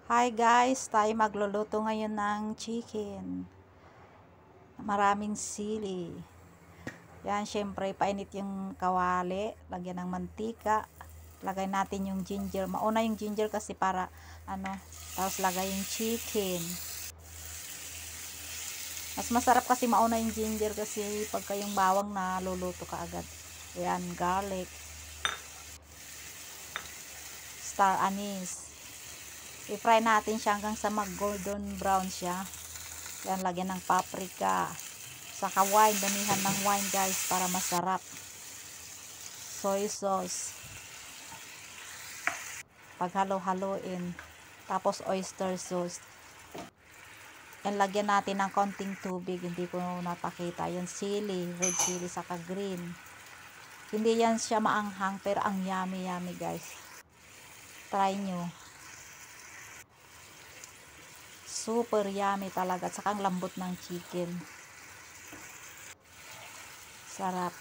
Hi guys, tayo magluluto ngayon ng chicken. Maraming sili. Yan, syempre, painit yung kawali. Lagyan ng mantika. Lagay natin yung ginger. Mauna yung ginger kasi para, tapos lagay yung chicken. Mas masarap kasi mauna yung ginger kasi pagka yung bawang na luluto ka agad. Yan, garlic. Star anise. I-fry natin siya hanggang sa mag-golden brown siya. Yan, lagyan ng paprika. Saka wine, damihan ng wine guys para masarap. Soy sauce. Paghalo-haloin. Tapos oyster sauce. Yan, lagyan natin ng konting tubig. Hindi ko napakita. Yan, sili, red chili, saka green. Hindi yan siya maanghang pero ang yummy guys. Try nyo. Super yummy talaga. At saka ang lambot ng chicken. Sarap.